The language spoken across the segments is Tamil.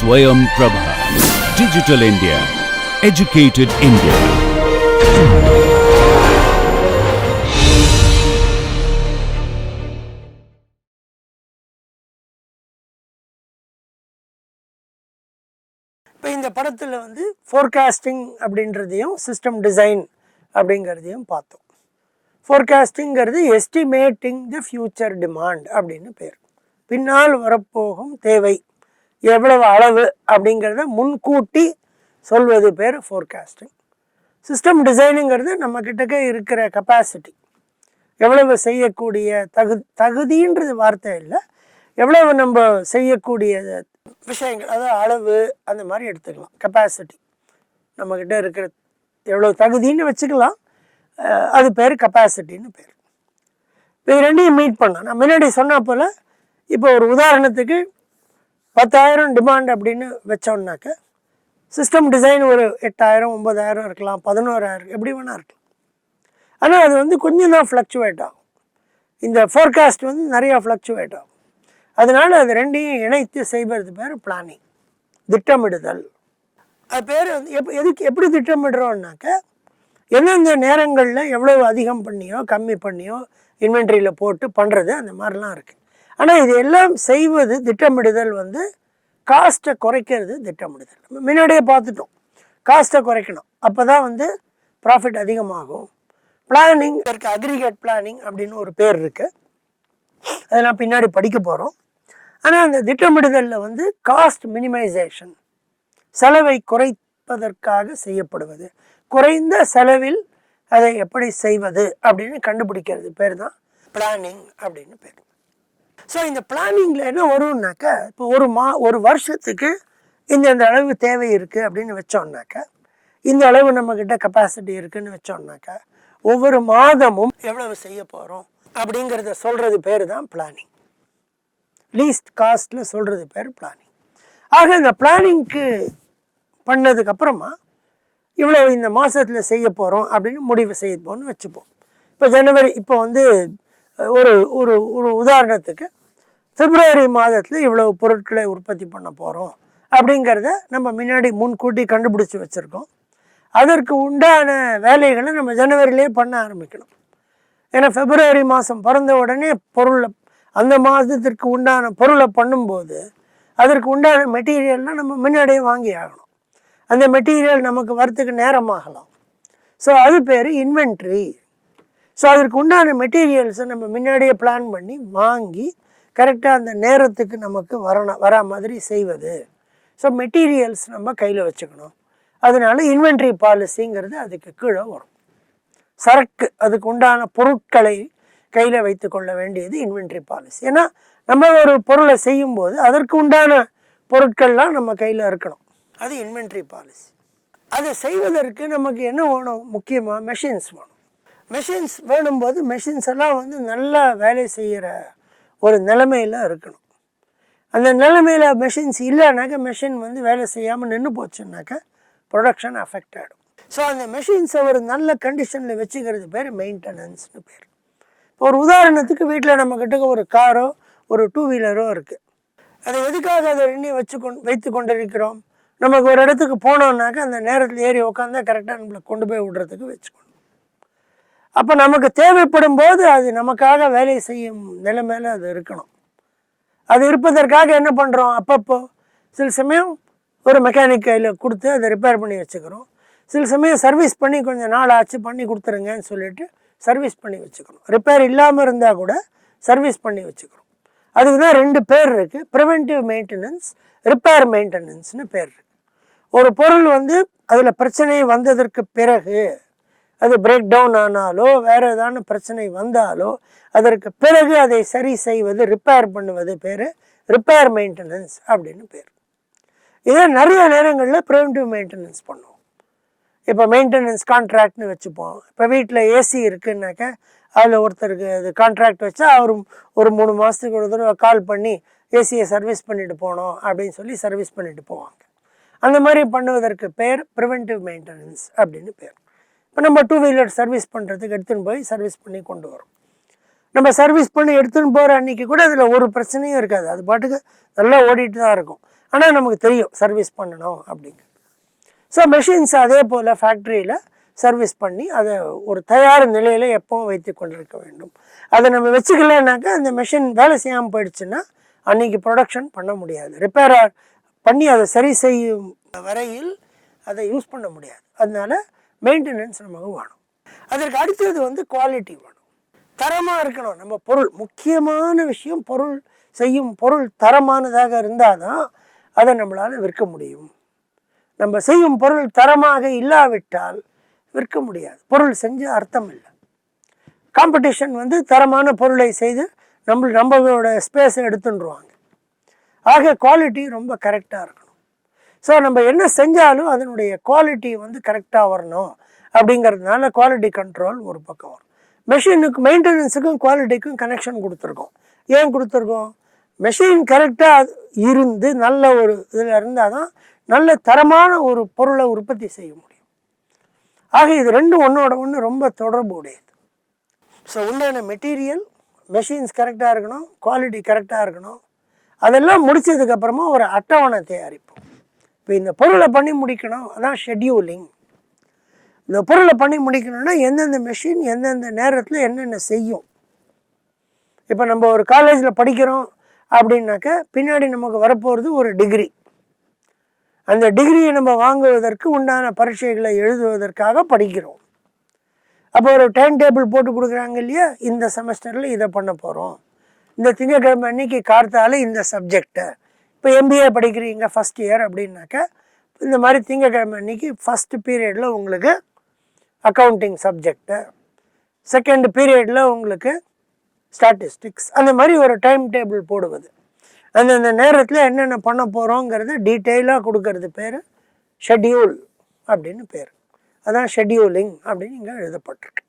Swayam Prabha. Digital India. Educated India. இப்போ இந்த படத்தில் வந்து ஃபோர்காஸ்டிங் அப்படின்றதையும் சிஸ்டம் டிசைன் அப்படிங்கிறதையும் பார்த்தோம். ஃபோர்காஸ்டிங்கிறது எஸ்டிமேட்டிங் த ஃப்யூச்சர் டிமாண்ட் அப்படின்னு பேர். பின்னால் வரப்போகும் தேவை எவ்வளவு அளவு அப்படிங்கிறத முன்கூட்டி சொல்வது பேர் ஃபோர்காஸ்டிங். சிஸ்டம் டிசைனுங்கிறது நம்மக்கிட்டக்க இருக்கிற கெப்பாசிட்டி, எவ்வளவு செய்யக்கூடிய தகுதின்றது வார்த்தை இல்லை, எவ்வளவு நம்ம செய்யக்கூடிய விஷயங்கள், அதாவது அளவு அந்த மாதிரி எடுத்துக்கலாம். கெப்பாசிட்டி நம்மக்கிட்ட இருக்கிற எவ்வளோ தகுதின்னு வச்சுக்கலாம், அது பேர் கெப்பாசிட்டின்னு பேர். இப்போ இது ரெண்டையும் மீட் பண்ணலாம். நான் முன்னாடி சொன்ன போல் இப்போ ஒரு உதாரணத்துக்கு 10,000 டிமாண்ட் அப்படின்னு வச்சோம்னாக்க சிஸ்டம் டிசைன் ஒரு 8,000 9,000 இருக்கலாம், 11,000 எப்படி வேணால் இருக்கலாம். ஆனால் அது வந்து கொஞ்சம் தான் ஃப்ளக்சுவேட் ஆகும். இந்த ஃபோர்காஸ்ட் வந்து நிறையா ஃப்ளக்சுவேட் ஆகும். அதனால் அது ரெண்டையும் இணைத்து செய்வது பேர் பிளானிங், திட்டமிடுதல். அது பேர் வந்து எப்படி திட்டமிடுறோம்னாக்க எந்தெந்த நேரங்களில் எவ்வளோ அதிகம் பண்ணியோ கம்மி பண்ணியோ இன்வென்ட்ரியில் போட்டு பண்ணுறது, அந்த மாதிரிலாம் இருக்குது. ஆனால் இது எல்லாம் செய்வது திட்டமிடுதல் வந்து காஸ்ட்டை குறைக்கிறது திட்டமிடுதல். நம்ம முன்னாடியே பார்த்துட்டோம், காஸ்ட்டை குறைக்கணும், அப்போ தான் வந்து ப்ராஃபிட் அதிகமாகும். பிளானிங் இருக்குது, அக்ரிகேட் பிளானிங் அப்படின்னு ஒரு பேர் இருக்குது, அதை நான் பின்னாடி படிக்க போகிறோம். ஆனால் அந்த திட்டமிடுதலில் வந்து காஸ்ட் மினிமைசேஷன், செலவை குறைப்பதற்காக செய்யப்படுவது, குறைந்த செலவில் அதை எப்படி செய்வது அப்படின்னு கண்டுபிடிக்கிறது பேர் தான் பிளானிங் அப்படின்னு பேர். ஸோ இந்த பிளானிங்கில் என்ன வரும்னாக்கா, இப்போ ஒரு வருஷத்துக்கு இந்த அளவு தேவை இருக்குது அப்படின்னு வச்சோம்னாக்கா, இந்த அளவு நம்மக்கிட்ட கெப்பாசிட்டி இருக்குதுன்னு வச்சோம்னாக்கா, ஒவ்வொரு மாதமும் எவ்வளவு செய்ய போகிறோம் அப்படிங்கிறத சொல்கிறது பேர் தான் பிளானிங். லீஸ்ட் காஸ்ட்டில் சொல்கிறது பேர் பிளானிங். ஆக இந்த பிளானிங்க்கு பண்ணதுக்கப்புறமா இவ்வளோ இந்த மாதத்தில் செய்ய போகிறோம் அப்படின்னு முடிவு செய்ய போகணும்னு வச்சுப்போம். இப்போ ஜனவரி, இப்போ வந்து ஒரு ஒரு ஒரு உதாரணத்துக்கு பிப்ரவரி மாதத்தில் இவ்வளவு பொருட்களை உற்பத்தி பண்ண போகிறோம் அப்படிங்கிறத நம்ம முன்னாடி முன்கூட்டி கண்டுபிடிச்சி வச்சுருக்கோம். அதற்கு உண்டான வேலைகளை நம்ம ஜனவரியிலே பண்ண ஆரம்பிக்கணும். ஏன்னா பிப்ரவரி மாதம் பிறந்த உடனே அந்த மாதத்திற்கு உண்டான பொருளை பண்ணும்போது அதற்கு உண்டான மெட்டீரியல்லாம் நம்ம முன்னாடியே வாங்கி ஆகணும். அந்த மெட்டீரியல் நமக்கு வரத்துக்கு நேரமாகலாம். ஸோ அது பேர் இன்வென்ட்ரி. ஸோ அதற்கு உண்டான மெட்டீரியல்ஸை நம்ம முன்னாடியே பிளான் பண்ணி வாங்கி கரெக்டாக அந்த நேரத்துக்கு நமக்கு வரா மாதிரி செய்வது. ஸோ மெட்டீரியல்ஸ் நம்ம கையில் வச்சுக்கணும். அதனால இன்வென்ட்ரி பாலிசிங்கிறது அதுக்கு கீழே வரும். சரக்கு, அதுக்கு உண்டான பொருட்களை கையில் வைத்து கொள்ள வேண்டியது இன்வென்ட்ரி பாலிசி. ஏன்னா நம்ம ஒரு பொருளை செய்யும்போது அதற்கு உண்டான பொருட்கள்லாம் நம்ம கையில் இருக்கணும், அது இன்வென்ட்ரி பாலிசி. அதை செய்வதற்கு நமக்கு என்ன வேணும், முக்கியமாக மெஷின்ஸ் வேணும். மெஷின்ஸ் வேணும்போது மெஷின்ஸ் எல்லாம் வந்து நல்லா வேலை செய்கிற ஒரு நிலைமையில் இருக்கணும். அந்த நிலைமையில் மெஷின்ஸ் இல்லைனாக்கா, மெஷின் வந்து வேலை செய்யாமல் நின்று போச்சுன்னாக்கா ப்ரொடக்ஷன் அஃபெக்ட் ஆகிடும். ஸோ அந்த மெஷின்ஸை ஒரு நல்ல கண்டிஷனில் வச்சுக்கிறது பேர் மெயின்டெனன்ஸ்னு பேர். இப்போ ஒரு உதாரணத்துக்கு வீட்டில் நம்மக்கிட்ட ஒரு காரோ ஒரு 2 வீலரோ இருக்குது. அதை எதுக்காக அதை வைத்து கொண்டிருக்கிறோம், நமக்கு ஒரு இடத்துக்கு போனோம்னாக்கா அந்த நேரத்தில் ஏறி உட்காந்தா கரெக்டாக நம்மளை கொண்டு போய் விடுறதுக்கு வச்சுக்கணும். அப்போ நமக்கு தேவைப்படும் போது அது நமக்காக வேலை செய்யும் நிலைமையில் அது இருக்கணும். அது இருப்பதற்காக என்ன பண்ணுறோம், அப்பப்போ சில சமயம் ஒரு மெக்கானிக் கையில் கொடுத்து அதை ரிப்பேர் பண்ணி வச்சுக்கிறோம். சில சமயம் சர்வீஸ் பண்ணி கொஞ்சம் நாள் ஆச்சு பண்ணி கொடுத்துருங்கன்னு சொல்லிட்டு சர்வீஸ் பண்ணி வச்சுக்கிறோம். ரிப்பேர் இல்லாமல் இருந்தால் கூட சர்வீஸ் பண்ணி வச்சுக்கிறோம். அதுக்கு தான் 2 பேர் இருக்குது, ப்ரிவென்டிவ் மெயின்டெனன்ஸ், ரிப்பேர் மெயின்டெனன்ஸ்னு பேர் இருக்குது. ஒரு பொருள் வந்து அதில் பிரச்சனை வந்ததற்கு பிறகு, அது பிரேக் டவுன் ஆனாலோ வேறு ஏதான பிரச்சனை வந்தாலோ அதற்கு பிறகு அதை சரி செய்வது, ரிப்பேர் பண்ணுவது பேர் ரிப்பேர் மெயின்டெனன்ஸ் அப்படின்னு பேர். இதை நிறைய நேரங்களில் ப்ரிவென்டிவ் மெயின்டெனன்ஸ் பண்ணுவோம். இப்போ மெயின்டெனன்ஸ் கான்ட்ராக்ட்னு வச்சுப்போம். இப்போ வீட்டில் ஏசி இருக்குன்னாக்கா அதில் ஒருத்தருக்கு அது கான்ட்ராக்ட் வச்சா அவர் ஒரு 3 மாதத்துக்கு ஒரு தடவை கால் பண்ணி ஏசியை சர்வீஸ் பண்ணிட்டு போனோம் அப்படின்னு சொல்லி சர்வீஸ் பண்ணிட்டு போவாங்க. அந்த மாதிரி பண்ணுவதற்கு பேர் ப்ரிவென்டிவ் மெயின்டெனன்ஸ் அப்படின்னு பேர். இப்போ நம்ம 2 வீலர் சர்வீஸ் பண்ணுறதுக்கு எடுத்துன்னு போய் சர்வீஸ் பண்ணி கொண்டு வரோம். நம்ம சர்வீஸ் பண்ணி எடுத்துன்னு போகிற அன்றைக்கி கூட அதில் ஒரு பிரச்சனையும் இருக்காது, அது பாட்டுக்கு நல்லா ஓடிட்டு தான் இருக்கும். ஆனால் நமக்கு தெரியும் சர்வீஸ் பண்ணணும் அப்படிங்க. ஸோ மெஷின்ஸ் அதே போல் ஃபேக்ட்ரியில் சர்வீஸ் பண்ணி அதை ஒரு தயார் நிலையில் எப்பவும் வைத்து கொண்டிருக்க வேண்டும். அதை நம்ம வச்சுக்கலனாக்கா அந்த மெஷின் வேலை செய்யாமல் போயிடுச்சுன்னா அன்றைக்கி ப்ரொடக்ஷன் பண்ண முடியாது. ரிப்பேர் பண்ணி அதை சரி செய்யும் வரையில் அதை யூஸ் பண்ண முடியாது. அதனால மெயின்டெனன்ஸ் நமக்கு வேணும். அதற்கு அடுத்தது வந்து குவாலிட்டி வேணும், தரமாக இருக்கணும். நம்ம பொருள் முக்கியமான விஷயம், பொருள் செய்யும் பொருள் தரமானதாக இருந்தால் தான் அதை நம்மளால் விற்க முடியும். நம்ம செய்யும் பொருள் தரமாக இல்லாவிட்டால் விற்க முடியாது. பொருள் செஞ்சு அர்த்தம் இல்லை. காம்படிஷன் வந்து தரமான பொருளை செய்து நம்மளோட ஸ்பேஸை எடுத்துட்டுருவாங்க. ஆக குவாலிட்டி ரொம்ப கரெக்டாக இருக்கணும். ஸோ நம்ம என்ன செஞ்சாலும் அதனுடைய குவாலிட்டி வந்து கரெக்டாக வரணும். அப்படிங்கிறதுனால குவாலிட்டி கண்ட்ரோல் ஒரு பக்கம் வரும். மெஷினுக்கு மெயின்டெனன்ஸுக்கும் குவாலிட்டிக்கும் கனெக்ஷன் கொடுத்துருக்கோம். ஏன் கொடுத்துருக்கோம்? மெஷின் கரெக்டாக இருந்து நல்ல ஒரு இதில் இருந்தால் தான் நல்ல தரமான ஒரு பொருளை உற்பத்தி செய்ய முடியும். ஆக இது ரெண்டும் ஒன்றோட ஒன்று ரொம்ப தொடர்பு உடையது. ஸோ உண்டான மெட்டீரியல், மெஷின்ஸ் கரெக்டாக இருக்கணும், குவாலிட்டி கரெக்டாக இருக்கணும். அதெல்லாம் முடித்ததுக்கப்புறமா ஒரு அட்டவணை தயாரிப்போம். இப்போ இந்த பொருளை பண்ணி முடிக்கணும், அதான் ஷெட்யூலிங். இந்த பொருளை பண்ணி முடிக்கணும்னா எந்தெந்த மெஷின் எந்தெந்த நேரத்தில் என்னென்ன செய்யும். இப்போ நம்ம ஒரு காலேஜில் படிக்கிறோம் அப்படின்னாக்கா பின்னாடி நமக்கு வரப்போகிறது ஒரு டிகிரி. அந்த டிகிரியை நம்ம வாங்குவதற்கு உண்டான பரீட்சைகளை எழுதுவதற்காக படிக்கிறோம். அப்போ ஒரு டைம் டேபிள் போட்டு கொடுக்குறாங்க இல்லையா, இந்த செமஸ்டரில் இதை பண்ண போகிறோம், இந்த திங்கட்கிழமை அன்னைக்கு கார்த்தால இந்த சப்ஜெக்டை. இப்போ எம்பிஏ படிக்கிறீங்க ஃபஸ்ட் இயர் அப்படின்னாக்கா இந்த மாதிரி திங்கட்கிழமை அன்னைக்கு ஃபஸ்ட்டு பீரியடில் உங்களுக்கு அக்கௌண்டிங் சப்ஜெக்டு, செகண்ட் பீரியடில் உங்களுக்கு ஸ்டாட்டிஸ்டிக்ஸ், அந்த மாதிரி ஒரு டைம் டேபிள் போடுவது. அந்தந்த நேரத்தில் என்னென்ன பண்ண போகிறோங்கிறது டீட்டெயிலாக கொடுக்கறது பேர் ஷெட்யூல் அப்படின்னு பேர். அதான் ஷெட்யூலிங் அப்படின்னு இங்கே எழுதப்பட்டிருக்கு.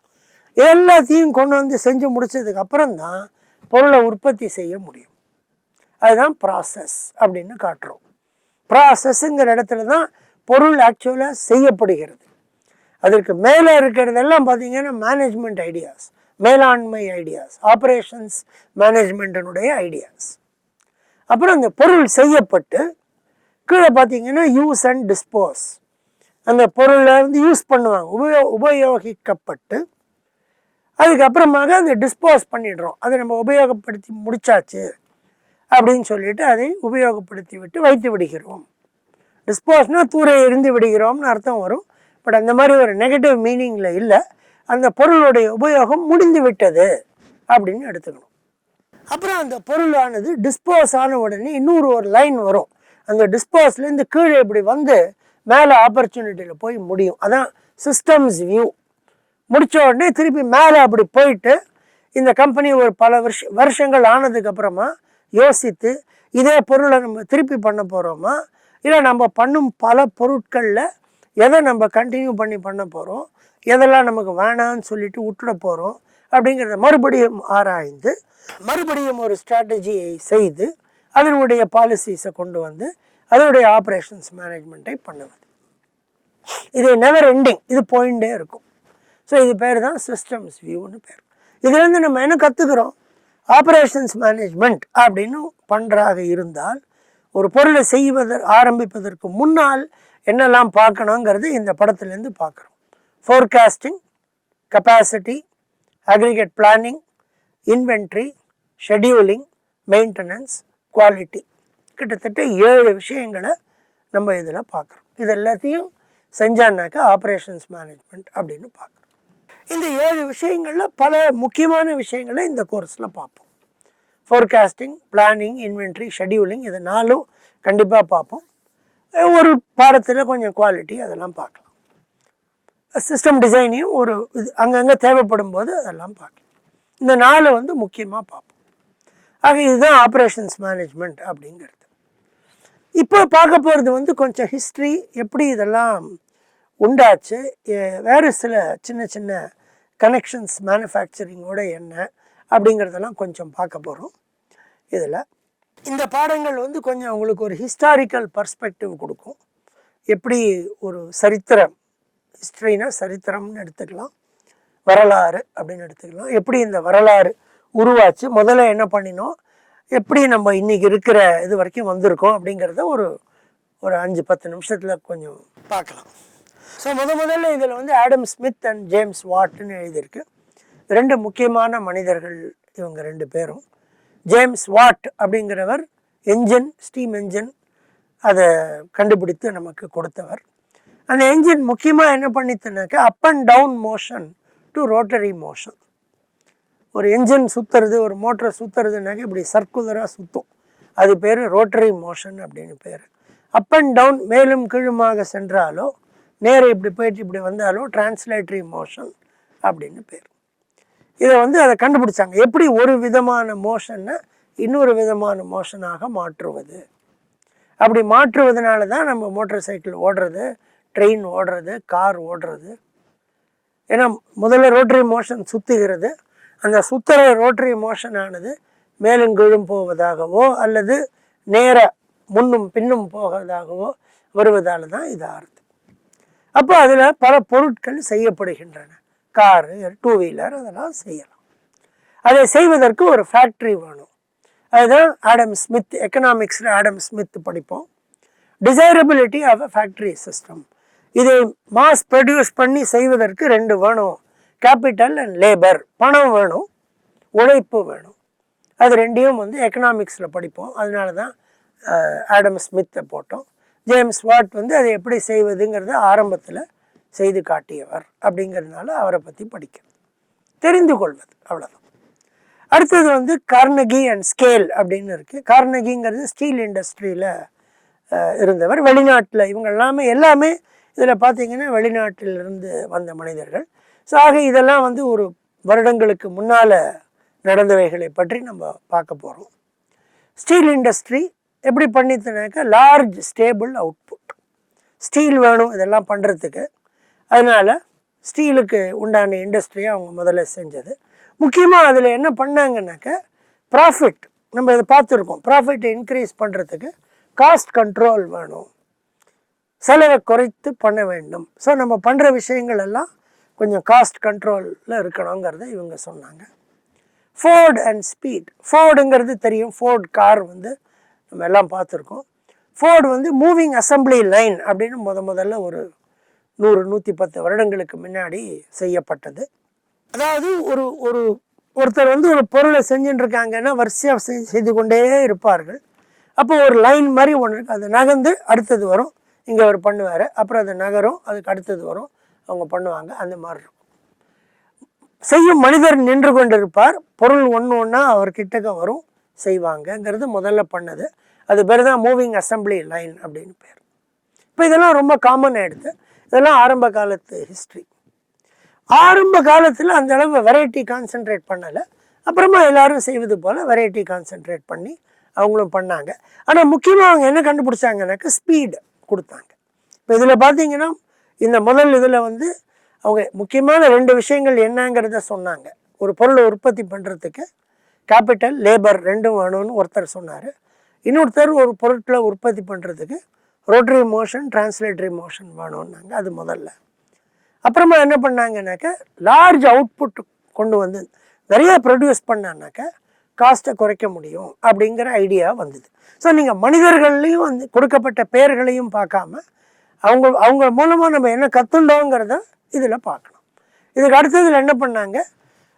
எல்லாத்தையும் கொண்டு வந்து செஞ்சு முடித்ததுக்கு அப்புறம்தான் பொருளை உற்பத்தி செய்ய முடியும். அதுதான் ப்ராசஸ் அப்படின்னு காட்டுறோம். ப்ராசஸ்ங்கிற இடத்துல தான் பொருள் ஆக்சுவலாக செய்யப்படுகிறது. அதற்கு மேலே இருக்கிறதெல்லாம் பார்த்திங்கன்னா மேனேஜ்மெண்ட் ஐடியாஸ், மேலாண்மை ஐடியாஸ், ஆப்ரேஷன்ஸ் மேனேஜ்மெண்ட்டினுடைய ஐடியாஸ். அப்புறம் அந்த பொருள் செய்யப்பட்டு கீழே பார்த்திங்கன்னா யூஸ் அண்ட் டிஸ்போஸ். அந்த பொருளை வந்து யூஸ் பண்ணுவாங்க, உபயோகிக்கப்பட்டு அதுக்கப்புறமாக அதை டிஸ்போஸ் பண்ணிடுறோம். அதை நம்ம உபயோகப்படுத்தி முடித்தாச்சு அப்படின்னு சொல்லிட்டு அதை உபயோகப்படுத்தி விட்டு வைத்து விடுகிறோம். டிஸ்போஸ்னால் தூர எறிந்து விடுகிறோம்னு அர்த்தம் வரும். பட் அந்த மாதிரி ஒரு நெகட்டிவ் மீனிங்கில் இல்லை. அந்த பொருளுடைய உபயோகம் முடிந்து விட்டது அப்படின்னு எடுத்துக்கணும். அப்புறம் அந்த பொருளானது டிஸ்போஸ் ஆன உடனே ஒரு லைன் வரும். அந்த டிஸ்போஸ்லேருந்து கீழே இப்படி வந்து மேலே ஆப்பர்ச்சுனிட்டியில் போய் முடியும். அதான் சிஸ்டம்ஸ் வியூ. முடித்த உடனே திருப்பி மேலே அப்படி போயிட்டு இந்த கம்பெனி ஒரு பல வருஷங்கள் ஆனதுக்கப்புறமா யோசித்து இதே பொருளை நம்ம திருப்பி பண்ண போகிறோமா, இல்லை நம்ம பண்ணும் பல பொருட்களில் எதை நம்ம கண்டினியூ பண்ண போகிறோம், எதெல்லாம் நமக்கு வேணான்னு சொல்லிட்டு விட்டுட போகிறோம் அப்படிங்கிறத மறுபடியும் ஆராய்ந்து மறுபடியும் ஒரு ஸ்ட்ராட்டஜியை செய்து அதனுடைய பாலிசிஸை கொண்டு வந்து அதனுடைய ஆப்ரேஷன்ஸ் மேனேஜ்மெண்ட்டை பண்ணுவது. இது நெவர் எண்டிங், இது போயிட்டே இருக்கும். ஸோ இது பேர் தான் சிஸ்டம்ஸ் வியூன்னு பேர். இதுலேருந்து நம்ம என்ன கற்றுக்குறோம்? ஆப்ரேஷன்ஸ் மேனேஜ்மெண்ட் அப்படின்னு பண்ணுறாக இருந்தால் ஒரு பொருளை ஆரம்பிப்பதற்கு முன்னால் என்னெல்லாம் பார்க்கணுங்கிறது இந்த படத்துலேருந்து பார்க்குறோம். Forecasting, capacity, aggregate planning, inventory, scheduling, maintenance, quality. கிட்டத்தட்ட 7 விஷயங்களை நம்ம இதில் பார்க்குறோம். இது எல்லாத்தையும் செஞ்சான்னாக்கா ஆப்ரேஷன்ஸ் மேனேஜ்மெண்ட் அப்படின்னு பார்க்குறோம். இந்த 7 விஷயங்களில் பல முக்கியமான விஷயங்களை இந்த கோர்ஸில் பார்ப்போம். ஃபோர்காஸ்டிங், பிளானிங், இன்வென்ட்ரி, ஷெட்யூலிங், இது 4ம் கண்டிப்பாக பார்ப்போம். ஒரு பாடத்தில் கொஞ்சம் குவாலிட்டி அதெல்லாம் பார்க்கலாம். சிஸ்டம் டிசைனையும் ஒரு இது அங்கங்கே தேவைப்படும் போது அதெல்லாம் பார்க்கலாம். இந்த 4 வந்து முக்கியமாக பார்ப்போம். ஆக இதுதான் ஆப்ரேஷன்ஸ் மேனேஜ்மெண்ட் அப்படிங்கிறது. இப்போ பார்க்க போகிறது வந்து கொஞ்சம் ஹிஸ்ட்ரி, எப்படி இதெல்லாம் உண்டாச்சு, வேறு சில சின்ன சின்ன கனெக்ஷன்ஸ் மேனுஃபேக்சரிங்கோட என்ன அப்படிங்கிறதெல்லாம் கொஞ்சம் பார்க்க போகிறோம். இதில் இந்த பாடங்கள் வந்து கொஞ்சம் உங்களுக்கு ஒரு ஹிஸ்டாரிக்கல் பர்ஸ்பெக்டிவ் கொடுக்கும். எப்படி ஒரு சரித்திரம், ஹிஸ்ட்ரினா சரித்திரம்னு எடுத்துக்கலாம், வரலாறு அப்படின்னு எடுத்துக்கலாம். எப்படி இந்த வரலாறு உருவாச்சு, முதல்ல என்ன பண்ணினோம், எப்படி நம்ம இன்றைக்கி இருக்கிற இது வரைக்கும் வந்திருக்கோம் அப்படிங்கிறத ஒரு 5-10 நிமிஷத்தில் கொஞ்சம் பார்க்கலாம். ஸோ முதல்ல இதில் வந்து ஆடம் ஸ்மித் அண்ட் ஜேம்ஸ் வாட்னு எழுதியிருக்கு. 2 முக்கியமான மனிதர்கள் இவங்க 2 பேரும். ஜேம்ஸ் வாட் அப்படிங்கிறவர் ஸ்டீம் என்ஜின் அதை கண்டுபிடித்து நமக்கு கொடுத்தவர். அந்த என்ஜின் முக்கியமாக என்ன பண்ணித்துனாக்கா up and down motion to rotary motion. ஒரு என்ஜின் சுற்றுறது, ஒரு மோட்டரை சுற்றுறதுனாக்க இப்படி சர்க்குலராக சுற்றும், அது பேர் ரோட்டரி மோஷன் அப்படின்னு பேர். அப் அண்ட் டவுன் மேலும் கீழுமாக சென்றாலோ நேரம் இப்படி போயிட்டு இப்படி வந்தாலோ டிரான்ஸ்லேட்டரி மோஷன் அப்படின்னு பேர். இதை வந்து அதை கண்டுபிடிச்சாங்க, எப்படி ஒரு விதமான மோஷனை இன்னொரு விதமான மோஷனாக மாற்றுவது. அப்படி மாற்றுவதனால தான் நம்ம மோட்டார் சைக்கிள் ஓடுறது, ட்ரெயின் ஓடுறது, கார் ஓடுறது. ஏன்னா முதல்ல ரோட்டரி மோஷன் சுற்றுகிறது, அந்த சுற்றுற ரோட்டரி மோஷன் ஆனது மேலும் கீழும் போவதாகவோ அல்லது நேர முன்னும் பின்னும் போவதாகவோ வருவதால் தான் இது ஆறுது. அப்போ அதில் பல பொருட்கள் செய்யப்படுகின்றன, காரு, 2 வீலர் அதெல்லாம் செய்யலாம். அதை செய்வதற்கு ஒரு ஃபேக்ட்ரி வேணும். அதுதான் ஆடம் ஸ்மித், எக்கனாமிக்ஸில் ஆடம் ஸ்மித் படிப்போம். டிசைரபிலிட்டி ஆஃப் அ ஃபேக்ட்ரி சிஸ்டம். இதை மாஸ் ப்ரொடியூஸ் பண்ணி செய்வதற்கு 2 வேணும், கேபிட்டல் அண்ட் லேபர். பணம் வேணும், உழைப்பு வேணும். அது 2ஐயும் வந்து எக்கனாமிக்ஸில் படிப்போம். அதனால தான் ஆடம் ஸ்மித்தை போட்டோம். ஜேம்ஸ் வாட் வந்து அதை எப்படி செய்வதுங்கிறத ஆரம்பத்தில் செய்து காட்டியவர் அப்படிங்கிறதுனால அவரை பற்றி படிக்கிறது, தெரிந்து கொள்வது, அவ்வளோதான். அடுத்தது வந்து கார்னகி அண்ட் ஸ்கேல் அப்படின்னு இருக்குது. கார்னகிங்கிறது ஸ்டீல் இண்டஸ்ட்ரியில் இருந்தவர். வெளிநாட்டில் இவங்க எல்லாமே இதில் பார்த்திங்கன்னா வெளிநாட்டிலிருந்து வந்த மனிதர்கள். ஸோ ஆக இதெல்லாம் வந்து ஒரு வருடங்களுக்கு முன்னால் நடந்தவைகளை பற்றி நம்ம பார்க்க போகிறோம். ஸ்டீல் இண்டஸ்ட்ரி எப்படி பண்ணித்துனாக்கா லார்ஜ் ஸ்டேபிள் அவுட்புட். ஸ்டீல் வேணும் இதெல்லாம் பண்ணுறதுக்கு, அதனால் ஸ்டீலுக்கு உண்டான இண்டஸ்ட்ரியை அவங்க முதல்ல செஞ்சது. முக்கியமாக அதில் என்ன பண்ணாங்கன்னாக்கா ப்ராஃபிட், நம்ம இதை பார்த்துருக்கோம், ப்ராஃபிட்டை இன்க்ரீஸ் பண்ணுறதுக்கு காஸ்ட் கண்ட்ரோல் வேணும், செலவை குறைத்து பண்ண வேண்டும். ஸோ நம்ம பண்ணுற விஷயங்கள் எல்லாம் கொஞ்சம் காஸ்ட் கண்ட்ரோலில் இருக்கணுங்கிறத இவங்க சொன்னாங்க. Fort and speed. ஃபோர்டுங்கிறது தெரியும், ஃபோர்ட் கார் வந்து நம்ம எல்லாம் பார்த்துருக்கோம். ஃபோர்டு வந்து மூவிங் அசம்பிளி லைன் அப்படின்னு முதல்ல ஒரு 100-110 வருடங்களுக்கு முன்னாடி செய்யப்பட்டது. அதாவது ஒருத்தர் வந்து ஒரு பொருளை செஞ்சுட்டு இருக்காங்கன்னா வரிசையாக செய்து கொண்டே இருப்பார்கள். அப்போ ஒரு லைன் மாதிரி ஒன்று இருக்குது, அது நகர்ந்து அடுத்தது வரும், இங்கே அவர் பண்ணுவார், அப்புறம் அது நகரும், அதுக்கு அடுத்தது வரும், அவங்க பண்ணுவாங்க. அந்த மாதிரி இருக்கும். செய்யும் மனிதர் நின்று கொண்டு இருப்பார், பொருள் ஒன்றா அவர் கிட்டக்க வரும், செய்வாங்கங்கிறது முதல்ல பண்ணது. அது பேர் தான் மூவிங் அசம்பிளி லைன் அப்படின்னு பேர். இப்போ இதெல்லாம் ரொம்ப காமன் ஆகிடுது. இதெல்லாம் ஆரம்ப காலத்து ஹிஸ்ட்ரி. ஆரம்ப காலத்தில் அந்த அளவு வெரைட்டி கான்சென்ட்ரேட் பண்ணலை. அப்புறமா எல்லாரும் செய்வது போல் வெரைட்டி கான்சென்ட்ரேட் பண்ணி அவங்களும் பண்ணாங்க. ஆனால் முக்கியமாக அவங்க என்ன கண்டுபிடிச்சாங்கன்னாக்கா ஸ்பீடு கொடுத்தாங்க. இப்போ இதில் பார்த்தீங்கன்னா இந்த முதல் இதில் வந்து அவங்க முக்கியமான 2 விஷயங்கள் என்னங்கிறத சொன்னாங்க. ஒரு பொருளை உற்பத்தி பண்ணுறதுக்கு கேபிட்டல், லேபர் 2 வேணும்னு ஒருத்தர் சொன்னார். இன்னொருத்தர் ஒரு பொருட்களை உற்பத்தி பண்ணுறதுக்கு ரோட்டரி மோஷன், டிரான்ஸ்லேட்டரி மோஷன் வேணும்னாங்க. அது முதல்ல. அப்புறமா என்ன பண்ணாங்கன்னாக்கா லார்ஜ் அவுட்புட் கொண்டு வந்து நிறைய ப்ரொடியூஸ் பண்ணான்னாக்கா காஸ்ட்டை குறைக்க முடியும் அப்படிங்கிற ஐடியா வந்தது. ஸோ நீங்கள் மனிதர்கள்லையும் வந்து கொடுக்கப்பட்ட பெயர்களையும் பார்க்காம அவங்க மூலமாக நம்ம என்ன கற்றுண்டோங்கிறத இதில் பார்க்கணும். இதுக்கு அடுத்ததில் என்ன பண்ணாங்க,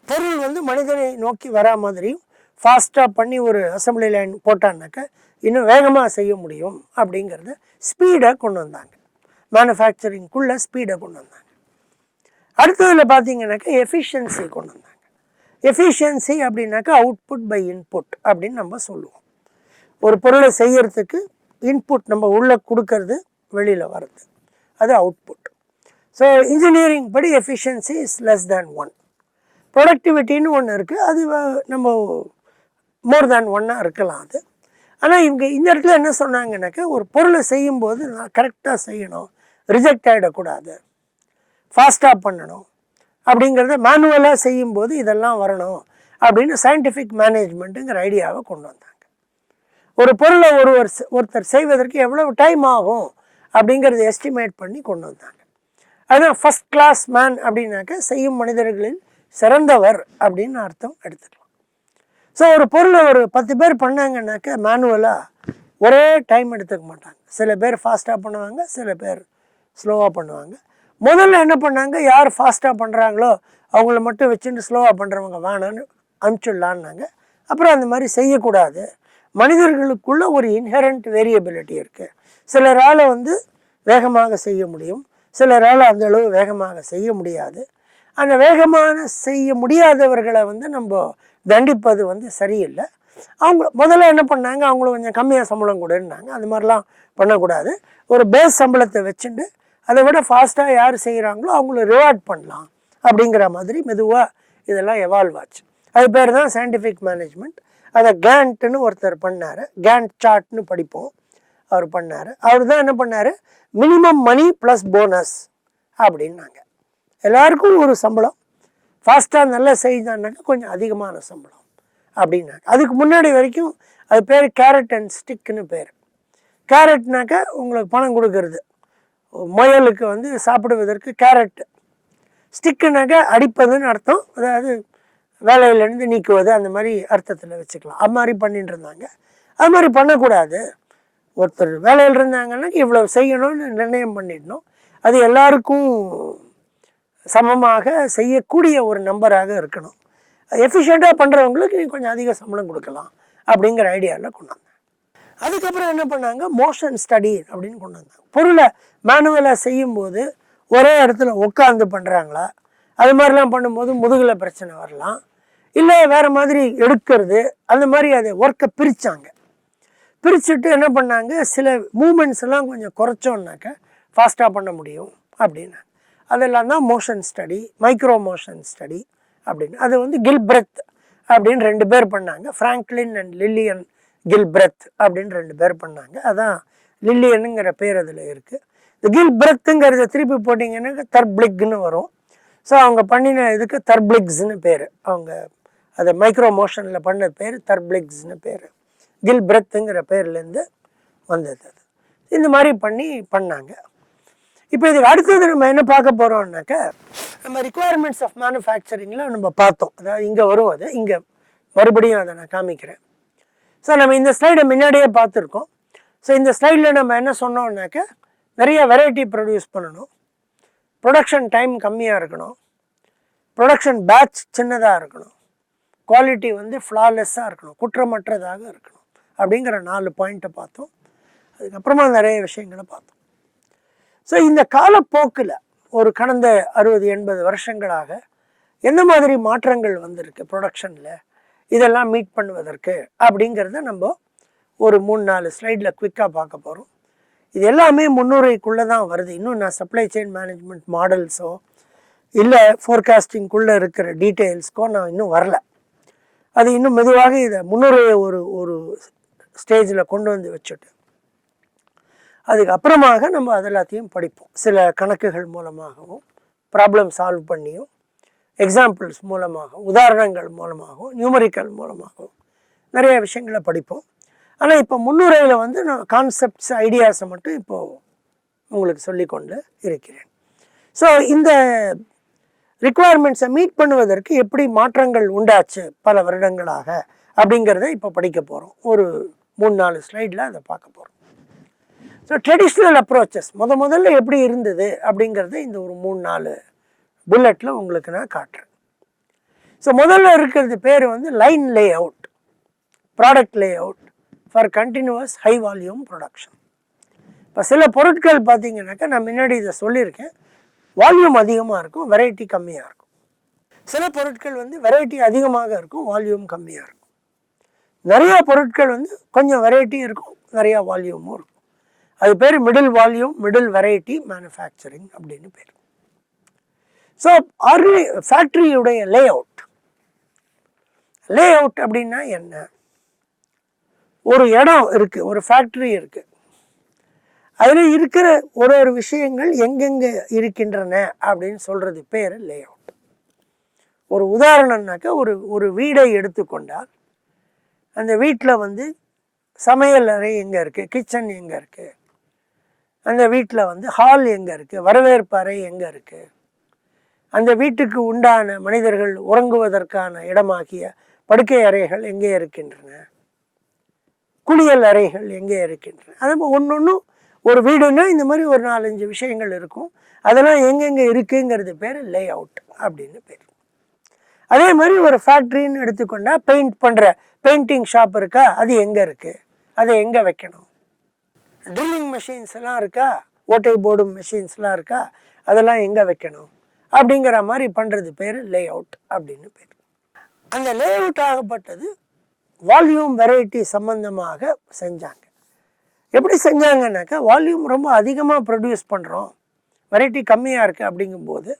பொருள் வந்து மனிதனை நோக்கி வரா மாதிரியும் ஃபாஸ்ட்டாக பண்ணி ஒரு அசம்பிளி லைன் போட்டான்னாக்கா இன்னும் வேகமாக செய்ய முடியும் அப்படிங்கிறத ஸ்பீடை கொண்டு வந்தாங்க. மேனுஃபேக்சரிங்குள்ளே ஸ்பீடை கொண்டு வந்தாங்க. அடுத்ததில் பார்த்தீங்கன்னாக்கா எஃபிஷியன்சி கொண்டு வந்தாங்க. எஃபிஷியன்சி அப்படின்னாக்கா அவுட்புட் பை இன்புட் அப்படின்னு நம்ம சொல்லுவோம். ஒரு பொருளை செய்யறதுக்கு இன்புட் நம்ம உள்ளே கொடுக்கறது, வெளியில் வர்றது, அது அவுட்புட். ஸோ இன்ஜினியரிங் படி எஃபிஷியன்சி இஸ் லெஸ் தேன் 1. ப்ரொடக்டிவிட்டின்னு ஒன்று இருக்குது, அது நம்ம மோர் தேன் 1 இருக்கலாம் அது. ஆனால் இவங்க இந்த இடத்துல என்ன சொன்னாங்கன்னாக்கா ஒரு பொருளை செய்யும்போது நான் கரெக்டாக செய்யணும், ரிஜெக்ட் ஆகிடக்கூடாது, ஃபாஸ்ட்டாக பண்ணணும் அப்படிங்கிறத மேனுவலாக செய்யும்போது இதெல்லாம் வரணும் அப்படின்னு சயின்டிஃபிக் மேனேஜ்மெண்ட்டுங்கிற ஐடியாவை கொண்டு வந்தாங்க. ஒரு பொருளை ஒருத்தர் செய்வதற்கு எவ்வளவு டைம் ஆகும் அப்படிங்கிறத எஸ்டிமேட் பண்ணி கொண்டு வந்தாங்க. அதுதான் ஃபஸ்ட் கிளாஸ் மேன் அப்படின்னாக்க செய்யும் மனிதர்களில் சிறந்தவர் அப்படின்னு அர்த்தம் எடுத்துக்கலாம். ஸோ ஒரு பொருளை ஒரு 10 பேர் பண்ணாங்கன்னாக்க மேனுவலாக ஒரே டைம் எடுத்துக்க மாட்டாங்க. சில பேர் ஃபாஸ்ட்டாக பண்ணுவாங்க, சில பேர் ஸ்லோவாக பண்ணுவாங்க. முதல்ல என்ன பண்ணாங்க, யார் ஃபாஸ்ட்டாக பண்ணுறாங்களோ அவங்கள மட்டும் வச்சுட்டு ஸ்லோவாக பண்ணுறவங்க வேணான்னு அனுப்பிச்சிடலான்னாங்க. அப்புறம் அந்த மாதிரி செய்யக்கூடாது. மனிதர்களுக்குள்ள ஒரு இன்ஹெரண்ட் வேரியபிலிட்டி இருக்குது. சிலரால் வந்து வேகமாக செய்ய முடியும், சிலரால் அந்த அளவு வேகமாக செய்ய முடியாது. அந்த வேகமான செய்ய முடியாதவர்களை வந்து நம்ம தண்டிப்பது வந்து சரியில்லை. அவங்க முதல்ல என்ன பண்ணாங்க, அவங்கள கொஞ்சம் கம்மியாக சம்பளம் கொடுன்னாங்க. அந்த மாதிரிலாம் பண்ணக்கூடாது. ஒரு பேஸ் சம்பளத்தை வச்சுட்டு அதை விட ஃபாஸ்ட்டாக யார் செய்கிறாங்களோ அவங்கள ரிவார்ட் பண்ணலாம் அப்படிங்கிற மாதிரி மெதுவாக இதெல்லாம் எவால்வ் ஆச்சு. அது பேர் தான் சயின்டிஃபிக் மேனேஜ்மெண்ட். அதை கேண்ட்னு ஒருத்தர் பண்ணார். கேண்ட் சார்ட்னு படிப்போம், அவர் பண்ணார். அவர் தான் என்ன பண்ணார், மினிமம் மணி ப்ளஸ் போனஸ் அப்படின்னாங்க. எல்லாருக்கும் ஒரு சம்பளம், ஃபாஸ்ட்டாக நல்லா செய்தான்னாக்க கொஞ்சம் அதிகமான சம்பளம் அப்படின்னாங்க. அதுக்கு முன்னாடி வரைக்கும் அது பேர் கேரட் அண்ட் ஸ்டிக்குன்னு பேர். கேரட்னாக்கா உங்களுக்கு பணம் கொடுக்கறது, முயலுக்கு வந்து சாப்பிடுவதற்கு கேரட். ஸ்டிக்குனாக்கா அடிப்பதுன்னு அர்த்தம், அதாவது வேலையிலேருந்து நீக்குவது, அந்த மாதிரி அர்த்தத்தில் வச்சுக்கலாம். அது மாதிரி பண்ணிட்டு இருந்தாங்க. அது மாதிரி பண்ணக்கூடாது. ஒருத்தர் வேலையில் இருந்தாங்கன்னா இவ்வளோ செய்யணும்னு நிர்ணயம் பண்ணிடணும். அது எல்லாருக்கும் சமமாக செய்யக்கூடிய ஒரு நம்பராக இருக்கணும். எஃபிஷியண்ட்டாக பண்ணுறவங்களுக்கு கொஞ்சம் அதிக சம்பளம் கொடுக்கலாம் அப்படிங்கிற ஐடியாவில் கொண்டு வந்தாங்க. அதுக்கப்புறம் என்ன பண்ணாங்க, மோஷன் ஸ்டடி அப்படின்னு கொண்டு வந்தாங்க. பொருளை மேனுவலாக செய்யும்போது ஒரே இடத்துல உட்காந்து பண்ணுறாங்களா, அது மாதிரிலாம் பண்ணும்போது முதுகில் பிரச்சனை வரலாம். இல்லை வேறு மாதிரி எடுக்கிறது, அந்த மாதிரி அதை ஒர்க்கை பிரித்தாங்க. பிரிச்சுட்டு என்ன பண்ணாங்க, சில மூமெண்ட்ஸ் எல்லாம் கொஞ்சம் குறைச்சோன்னாக்க ஃபாஸ்ட்டாக பண்ண முடியும் அப்படின்னு. அதெல்லாம் தான் motion study, micro motion study அப்படின்னு. அது வந்து கில்பிரெத் அப்படின்னு 2 பேர் பண்ணாங்க. ஃப்ராங்க்லின் அண்ட் லில்லியன் கில்பிரெத் அப்படின்னு 2 பேர் பண்ணாங்க. அதான் லில்லியனுங்கிற பேர் அதில் இருக்குது. இந்த கில்பிரெத்துங்கிறத திருப்பி போட்டிங்கன்னா தர்பிளிக்னு வரும். ஸோ அவங்க பண்ணின இதுக்கு தர்பிளிக்ஸ்னு பேர். அவங்க அதை மைக்ரோ மோஷனில் பண்ண பேர் தர்பிளிக்ஸ்னு பேர். கில்பிரெத்துங்கிற பேர்லேருந்து வந்தது அது. இந்த மாதிரி பண்ணாங்க. இப்போ இதுக்கு அடுத்தது நம்ம என்ன பார்க்க போகிறோம்னாக்க, நம்ம ரிக்குவயர்மெண்ட்ஸ் ஆஃப் மேனுஃபேக்சரிங்கில் நம்ம பார்த்தோம். அதாவது இங்கே வரும், அது இங்கே மறுபடியும் அதை நான் காமிக்கிறேன். ஸோ நம்ம இந்த ஸ்லைடை முன்னாடியே பார்த்துருக்கோம். ஸோ இந்த ஸ்லைடில் நம்ம என்ன சொன்னோம்னாக்க, நிறைய வெரைட்டி ப்ரொடியூஸ் பண்ணணும், ப்ரொடக்ஷன் டைம் கம்மியாக இருக்கணும், ப்ரொடக்ஷன் பேட்ச் சின்னதாக இருக்கணும், குவாலிட்டி வந்து ஃப்ளாலெஸ்ஸாக இருக்கணும், குற்றமற்றதாக இருக்கணும் அப்படிங்கிற 4 பாயிண்ட்டை பார்த்தோம். அதுக்கப்புறமா நிறைய விஷயங்களை பார்த்தோம். ஸோ இந்த காலப்போக்கில் ஒரு கடந்த 60-80 வருஷங்களாக எந்த மாதிரி மாற்றங்கள் வந்திருக்கு ப்ரொடக்ஷனில், இதெல்லாம் மீட் பண்ணுவதற்கு அப்படிங்கிறத நம்ம ஒரு 3-4 ஸ்லைடில் குவிக்காக பார்க்க போகிறோம். இது எல்லாமே முன்னுரைக்குள்ளே தான் வருது. இன்னும் நான் சப்ளை செயின் மேனேஜ்மெண்ட் மாடல்ஸோ இல்லை ஃபோர்காஸ்டிங்குள்ளே இருக்கிற டீட்டெயில்ஸ்க்கோ நான் இன்னும் வரல. அது இன்னும் மெதுவாக இதை முன்னுரையை ஒரு ஸ்டேஜில் கொண்டு வந்து வச்சுட்டு அதுக்கப்புறமாக நம்ம அது எல்லாத்தையும் படிப்போம். சில கணக்குகள் மூலமாகவும், ப்ராப்ளம் சால்வ் பண்ணியும், எக்ஸாம்பிள்ஸ் மூலமாகவும், உதாரணங்கள் மூலமாகவும், நியூமரிக்கல் மூலமாகவும் நிறைய விஷயங்களை படிப்போம். ஆனால் இப்போ முன்னுரையில் வந்து நான் கான்செப்ட்ஸ், ஐடியாஸை மட்டும் இப்போது உங்களுக்கு சொல்லிக்கொண்டு இருக்கிறேன். ஸோ இந்த ரிக்குவயர்மெண்ட்ஸை மீட் பண்ணுவதற்கு எப்படி மாற்றங்கள் உண்டாச்சு பல வருடங்களாக அப்படிங்கிறத இப்போ படிக்க போகிறோம். ஒரு 3-4 ஸ்லைடில் அதை பார்க்க போகிறோம். ஸோ ட்ரெடிஷ்னல் அப்ரோச்சஸ் முதல்ல எப்படி இருந்தது அப்படிங்கிறத இந்த ஒரு 3-4 புல்லட்டில் உங்களுக்கு நான் காட்டுறேன். ஸோ முதல்ல இருக்கிறது பேர் வந்து line lay out, product lay out for continuous high volume production. இப்போ சில பொருட்கள் பார்த்தீங்கன்னாக்கா, நான் முன்னாடி இதை சொல்லியிருக்கேன், வால்யூம் அதிகமாக இருக்கும், வெரைட்டி கம்மியாக இருக்கும். சில பொருட்கள் வந்து வெரைட்டி அதிகமாக இருக்கும், வால்யூம் கம்மியாக இருக்கும். நிறையா பொருட்கள் வந்து கொஞ்சம் வெரைட்டி இருக்கும், நிறையா வால்யூமும் இருக்கும். அது பேர் middle volume, middle variety manufacturing அப்படின்னு பேர். ஸோ ஃபேக்ட்ரியுடைய லே அவுட் அப்படின்னா என்ன? ஒரு இடம் இருக்குது, ஒரு ஃபேக்ட்ரி இருக்குது, அதில் இருக்கிற ஒரு விஷயங்கள் எங்கெங்கே இருக்கின்றன அப்படின்னு சொல்கிறது பேர் லே அவுட். ஒரு உதாரணம்னாக்கா, ஒரு வீடை எடுத்துக்கொண்டால் அந்த வீட்டில் வந்து சமையல் அறை எங்கே இருக்குது, கிச்சன் எங்கே இருக்குது, அந்த வீட்டில் வந்து ஹால் எங்கே இருக்குது, வரவேற்பு அறை எங்கே இருக்குது, அந்த வீட்டுக்கு உண்டான மனிதர்கள் உறங்குவதற்கான இடமாகிய படுக்கை அறைகள் எங்கே இருக்கின்றன, குளியல் அறைகள் எங்கே இருக்கின்றன. அது ஒன்று ஒன்றும் ஒரு வீடுன்னா இந்த மாதிரி ஒரு 4-5 விஷயங்கள் இருக்கும். அதெல்லாம் எங்கெங்கே இருக்குங்கிறது பேர் லே அவுட் அப்படின்னு பேர். அதே மாதிரி ஒரு ஃபேக்ட்ரின்னு எடுத்துக்கொண்டா பெயிண்ட் பண்ணுற பெயிண்டிங் ஷாப் இருக்கா, அது எங்கே இருக்குது, அதை எங்கே வைக்கணும். ட்ரில்லிங் மெஷின்ஸ் எல்லாம் இருக்கா, ஓட்டை போடும் மெஷின்ஸ்லாம் இருக்கா, அதெல்லாம் எங்கே வைக்கணும் அப்படிங்கிற மாதிரி பண்ணுறது பேர் லே அவுட் அப்படின்னு பேர். அந்த லே அவுட் ஆகப்பட்டது வால்யூம் வெரைட்டி சம்பந்தமாக செஞ்சாங்க. எப்படி செஞ்சாங்கன்னாக்கா, வால்யூம் ரொம்ப அதிகமாக ப்ரொடியூஸ் பண்ணுறோம், வெரைட்டி கம்மியாக இருக்குது அப்படிங்கும்போது